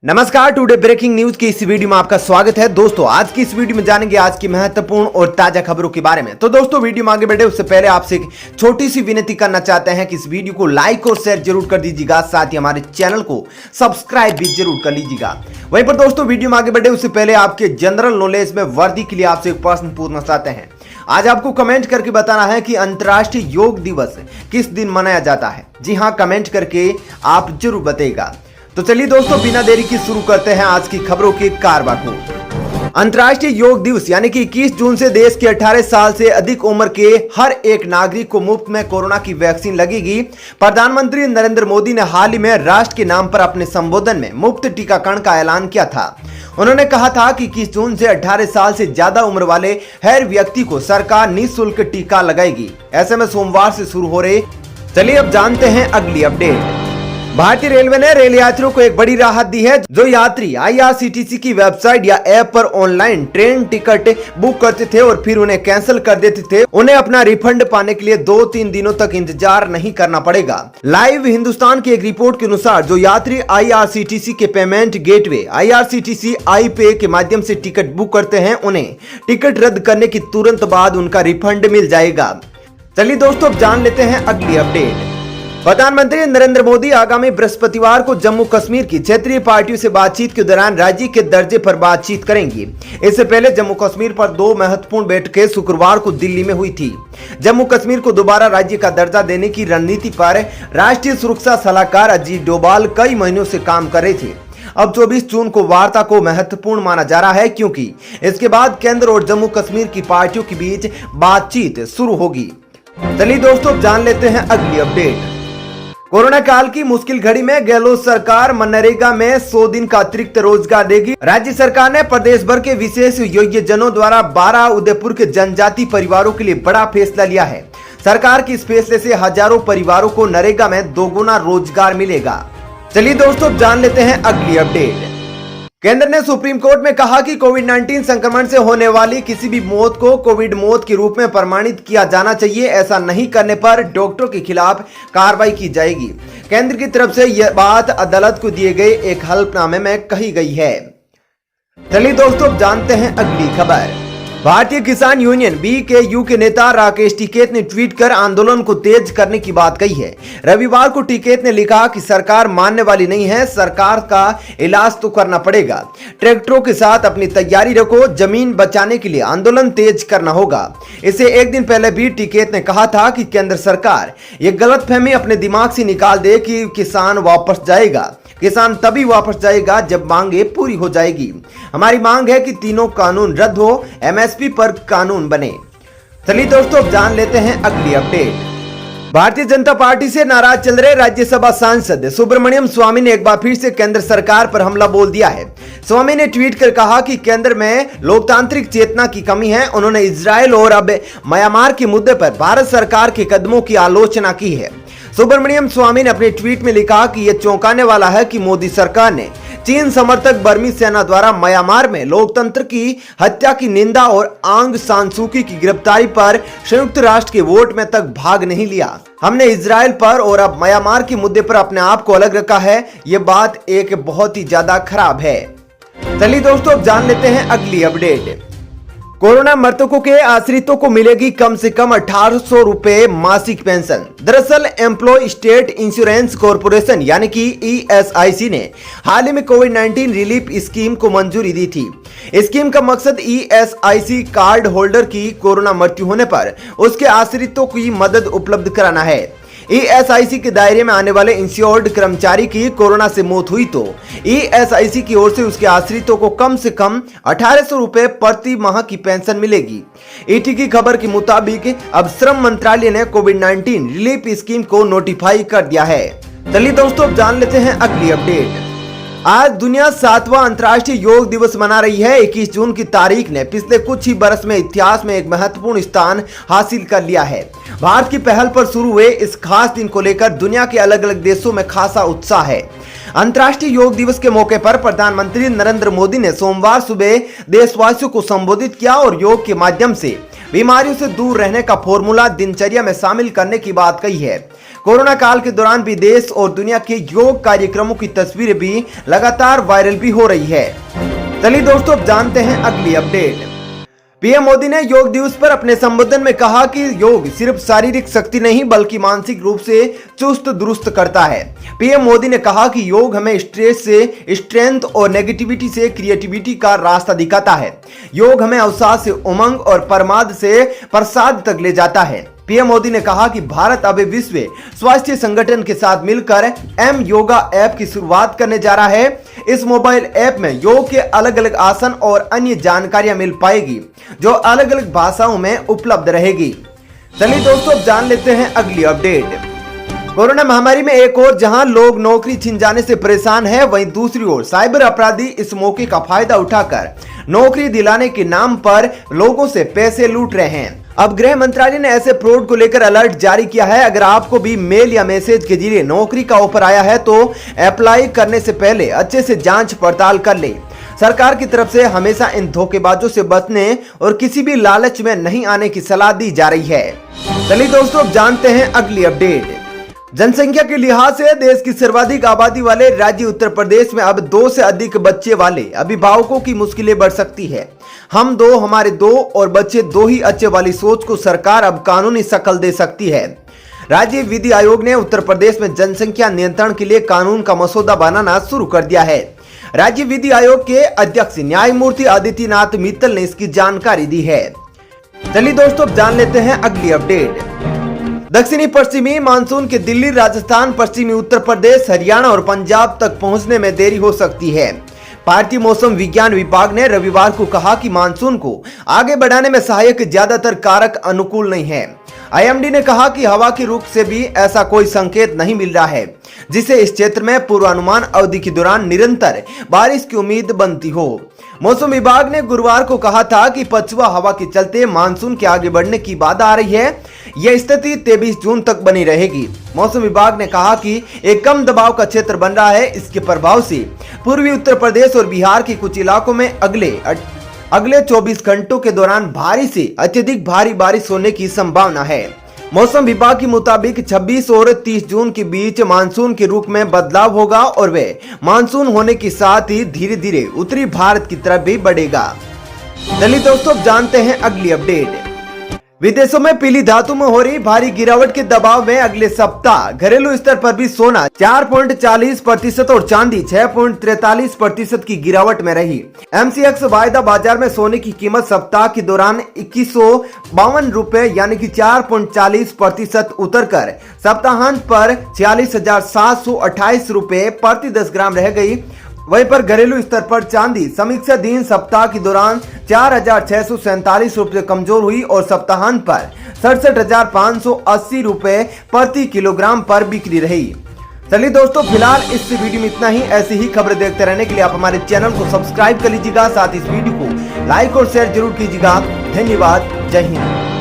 नमस्कार, today breaking news की इस वीडियो में आपका स्वागत है। दोस्तों, आज की इस वीडियो में जानेंगे आज की महत्वपूर्ण और ताजा खबरों के बारे में। तो दोस्तों, वीडियो में आगे बढ़े उससे पहले आपसे एक छोटी सी विनती करना चाहते हैं कि इस वीडियो को लाइक और शेयर जरूर कर दीजिएगा, साथ ही हमारे चैनल को सब्सक्राइब भी जरूर कर लीजिएगा। वहीं पर दोस्तों, वीडियो में आगे बढ़े उससे पहले आपके जनरल नॉलेज में वर्दी के लिए आपसे एक प्रश्न पूछना चाहते हैं। आज आपको कमेंट करके बताना है कि अंतर्राष्ट्रीय योग दिवस किस दिन मनाया जाता है। जी हाँ, कमेंट करके आप जरूर बताइएगा। तो चलिए दोस्तों, बिना देरी की शुरू करते हैं आज की खबरों के कारवा को। अंतर्राष्ट्रीय योग दिवस यानी कि 21 जून से देश के 18 साल से अधिक उम्र के हर एक नागरिक को मुफ्त में कोरोना की वैक्सीन लगेगी। प्रधानमंत्री नरेंद्र मोदी ने हाल ही में राष्ट्र के नाम पर अपने संबोधन में मुफ्त टीकाकरण का ऐलान किया था। उन्होंने कहा था कि 21 जून से 18 साल से ज्यादा उम्र वाले हर व्यक्ति को सरकार निःशुल्क टीका लगाएगी। ऐसे में सोमवार से शुरू हो रहे, चलिए अब जानते हैं अगली अपडेट। भारतीय रेलवे ने रेल यात्रियों को एक बड़ी राहत दी है। जो यात्री आईआरसीटीसी की वेबसाइट या ऐप पर ऑनलाइन ट्रेन टिकट बुक करते थे और फिर उन्हें कैंसिल कर देते थे, उन्हें अपना रिफंड पाने के लिए 2-3 दिनों तक इंतजार नहीं करना पड़ेगा। लाइव हिंदुस्तान की एक रिपोर्ट के अनुसार जो यात्री आईआरसीटीसी के पेमेंट गेटवे आईआरसीटीसी आई पे के माध्यम से टिकट बुक करते हैं, उन्हें टिकट रद्द करने की तुरंत बाद उनका रिफंड मिल जाएगा। चलिए दोस्तों, अब जान लेते हैं अगली अपडेट। प्रधानमंत्री नरेंद्र मोदी आगामी बृहस्पतिवार को जम्मू कश्मीर की क्षेत्रीय पार्टियों से बातचीत के दौरान राज्य के दर्जे पर बातचीत करेंगे। इससे पहले जम्मू कश्मीर पर 2 महत्वपूर्ण बैठकें शुक्रवार को दिल्ली में हुई थी। जम्मू कश्मीर को दोबारा राज्य का दर्जा देने की रणनीति पर राष्ट्रीय सुरक्षा सलाहकार अजीत डोभाल कई महीनों से काम कर रहे थे। अब 24 जून को वार्ता को महत्वपूर्ण माना जा रहा है, क्योंकि इसके बाद केंद्र और जम्मू कश्मीर की पार्टियों के बीच बातचीत शुरू होगी। चलिए दोस्तों, जान लेते हैं अगली अपडेट। कोरोना काल की मुश्किल घड़ी में गहलोत सरकार मनरेगा में 100 दिन का अतिरिक्त रोजगार देगी। राज्य सरकार ने प्रदेश भर के विशेष योग्यजनों द्वारा 12 उदयपुर के जनजाति परिवारों के लिए बड़ा फैसला लिया है। सरकार के इस फैसले से हजारों परिवारों को नरेगा में 2 गुना रोजगार मिलेगा। चलिए दोस्तों, जान लेते हैं अगली अपडेट। केंद्र ने सुप्रीम कोर्ट में कहा कि कोविड-19 संक्रमण से होने वाली किसी भी मौत को कोविड मौत के रूप में प्रमाणित किया जाना चाहिए। ऐसा नहीं करने पर डॉक्टरों के खिलाफ कार्रवाई की जाएगी। केंद्र की तरफ से यह बात अदालत को दिए गए एक हलफनामे में कही गई है। चलिए दोस्तों, जानते हैं अगली खबर। भारतीय किसान यूनियन बीकेयू के नेता राकेश टिकैत ने ट्वीट कर आंदोलन को तेज करने की बात कही है। रविवार को टिकैत ने लिखा कि सरकार मानने वाली नहीं है, सरकार का इलाज तो करना पड़ेगा। ट्रैक्टरों के साथ अपनी तैयारी रखो, जमीन बचाने के लिए आंदोलन तेज करना होगा। इससे एक दिन पहले भी टिकैत ने कहा था कि केंद्र सरकार ये गलतफहमी अपने दिमाग से निकाल दे कि किसान वापस जाएगा। किसान तभी वापस जाएगा जब मांगे पूरी हो जाएगी। हमारी मांग है कि तीनों कानून रद्द हो, एमएसपी पर कानून बने। चलिए दोस्तों, जान लेते हैं अगली अपडेट। भारतीय जनता पार्टी से नाराज चल रहे राज्यसभा सांसद सुब्रमण्यम स्वामी ने एक बार फिर से केंद्र सरकार पर हमला बोल दिया है। स्वामी ने ट्वीट कर कहा कि केंद्र में लोकतांत्रिक चेतना की कमी है। उन्होंने इजरायल और अब म्यांमार के मुद्दे पर भारत सरकार के कदमों की आलोचना की है। सुब्रमण्यम स्वामी ने अपने ट्वीट में लिखा कि यह चौंकाने वाला है कि मोदी सरकार ने चीन समर्थक बर्मी सेना द्वारा म्यांमार में लोकतंत्र की हत्या की निंदा और आंग सान सू की गिरफ्तारी पर संयुक्त राष्ट्र के वोट में तक भाग नहीं लिया। हमने इजरायल पर और अब म्यांमार के मुद्दे पर अपने आप को अलग रखा है। ये बात एक बहुत ही ज्यादा खराब है। चलिए दोस्तों, जान लेते हैं अगली अपडेट। कोरोना मृतकों के आश्रितों को मिलेगी कम से कम 1800 रुपए मासिक पेंशन। दरअसल एम्प्लॉय स्टेट इंश्योरेंस कॉर्पोरेशन यानी कि ईएसआईसी ने हाल ही में कोविड-19 रिलीफ स्कीम को मंजूरी दी थी। स्कीम का मकसद ईएसआईसी कार्ड होल्डर की कोरोना मृत्यु होने पर उसके आश्रितों की मदद उपलब्ध कराना है। ईएसआईसी के दायरे में आने वाले इंश्योर्ड कर्मचारी की कोरोना से मौत हुई तो ईएसआईसी की ओर से उसके आश्रितों को कम से कम 1800 रुपए प्रति माह की पेंशन मिलेगी। ईटी की खबर के मुताबिक अब श्रम मंत्रालय ने कोविड-19 रिलीफ स्कीम को नोटिफाई कर दिया है। चलिए दोस्तों, अब जान लेते हैं अगली अपडेट। आज दुनिया 7वां अंतर्राष्ट्रीय योग दिवस मना रही है। 21 जून की तारीख ने पिछले कुछ ही बरस में इतिहास में एक महत्वपूर्ण स्थान हासिल कर लिया है। भारत की पहल पर शुरू हुए इस खास दिन को लेकर दुनिया के अलग अलग देशों में खासा उत्साह है। अंतर्राष्ट्रीय योग दिवस के मौके पर प्रधानमंत्री नरेंद्र मोदी ने सोमवार सुबह देशवासियों को संबोधित किया और योग के माध्यम से बीमारियों से दूर रहने का फॉर्मूला दिनचर्या में शामिल करने की बात कही है। कोरोना काल के दौरान भी देश और दुनिया के योग कार्यक्रमों की तस्वीरें भी लगातार वायरल भी हो रही है। चलिए दोस्तों, अब जानते हैं अगली अपडेट। पीएम मोदी ने योग दिवस पर अपने संबोधन में कहा कि योग सिर्फ शारीरिक शक्ति नहीं बल्कि मानसिक रूप से चुस्त दुरुस्त करता है। पीएम मोदी ने कहा कि योग हमें स्ट्रेस से स्ट्रेंथ और नेगेटिविटी से क्रिएटिविटी का रास्ता दिखाता है। योग हमें अवसाद से उमंग और प्रमाद से प्रसाद तक ले जाता है। पीएम मोदी ने कहा कि भारत अब विश्व स्वास्थ्य संगठन के साथ मिलकर एम योगा ऐप की शुरुआत करने जा रहा है। इस मोबाइल ऐप में योग के अलग अलग आसन और अन्य जानकारियां मिल पाएगी जो अलग अलग भाषाओं में उपलब्ध रहेगी। चलिए दोस्तों, अब जान लेते हैं अगली अपडेट। कोरोना महामारी में एक ओर जहां लोग नौकरी छिन जाने से परेशान हैं, वहीं दूसरी ओर साइबर अपराधी इस मौके का फायदा उठाकर नौकरी दिलाने के नाम पर लोगों से पैसे लूट रहे हैं। अब गृह मंत्रालय ने ऐसे फ्रॉड को लेकर अलर्ट जारी किया है। अगर आपको भी मेल या मैसेज के जरिए नौकरी का ऑफर आया है तो अप्लाई करने से पहले अच्छे से जांच पड़ताल कर ले। सरकार की तरफ से हमेशा इन धोखेबाजों से बचने और किसी भी लालच में नहीं आने की सलाह दी जा रही है। चलिए दोस्तों, अब जानते हैं अगली अपडेट। जनसंख्या के लिहाज से देश की सर्वाधिक आबादी वाले राज्य उत्तर प्रदेश में अब 2 से अधिक बच्चे वाले अभिभावकों की मुश्किलें बढ़ सकती है। हम 2, हमारे 2 और बच्चे 2 ही अच्छे वाली सोच को सरकार अब कानूनी शक्ल दे सकती है। राज्य विधि आयोग ने उत्तर प्रदेश में जनसंख्या नियंत्रण के लिए कानून का मसौदा बनाना शुरू कर दिया है। राज्य विधि आयोग के अध्यक्ष न्यायमूर्ति आदित्यनाथ मित्तल ने इसकी जानकारी दी है। चलिए दोस्तों, अब जान लेते हैं अगली अपडेट। दक्षिणी पश्चिमी मानसून के दिल्ली, राजस्थान, पश्चिमी उत्तर प्रदेश, हरियाणा और पंजाब तक पहुंचने में देरी हो सकती है। भारतीय मौसम विज्ञान विभाग ने रविवार को कहा कि मानसून को आगे बढ़ाने में सहायक ज्यादातर कारक अनुकूल नहीं है। आईएमडी ने कहा कि हवा की रुख से भी ऐसा कोई संकेत नहीं मिल रहा है जिससे इस क्षेत्र में पूर्वानुमान अवधि के दौरान निरंतर बारिश की उम्मीद बनती हो। मौसम विभाग ने गुरुवार को कहा था कि पछुआ हवा के चलते मानसून के आगे बढ़ने की बाधा आ रही है। यह स्थिति 23 जून तक बनी रहेगी। मौसम विभाग ने कहा कि एक कम दबाव का क्षेत्र बन रहा है। इसके प्रभाव से पूर्वी उत्तर प्रदेश और बिहार के कुछ इलाकों में अगले 24 घंटों के दौरान भारी से अत्यधिक भारी बारिश होने की संभावना है। मौसम विभाग के मुताबिक 26 और 30 जून के बीच मानसून के रुख में बदलाव होगा और वे मानसून होने के साथ ही धीरे धीरे उत्तरी भारत की तरफ भी बढ़ेगा। चलिए दोस्तों, जानते हैं अगली अपडेट। विदेशों में पीली धातु में हो रही भारी गिरावट के दबाव में अगले सप्ताह घरेलू स्तर पर भी सोना 4.40% और चांदी 6.43% की गिरावट में रही। एमसीएक्स वायदा बाजार में सोने की कीमत सप्ताह के दौरान 2152 रुपए यानी कि 4.40% उतरकर सप्ताहांत पर 46,728 रुपए प्रति 10 ग्राम रह गई। वहीं पर घरेलू स्तर पर चांदी समीक्षाधीन सप्ताह के दौरान 4,647 रुपए कमजोर हुई और सप्ताहांत पर 67,580 रुपए प्रति किलोग्राम पर बिक्री रही। चलिए दोस्तों, फिलहाल इस वीडियो में इतना ही। ऐसी ही खबरें देखते रहने के लिए आप हमारे चैनल को सब्सक्राइब कर लीजिएगा, साथ ही इस वीडियो को लाइक और शेयर जरूर कीजिएगा। धन्यवाद। जय हिंद।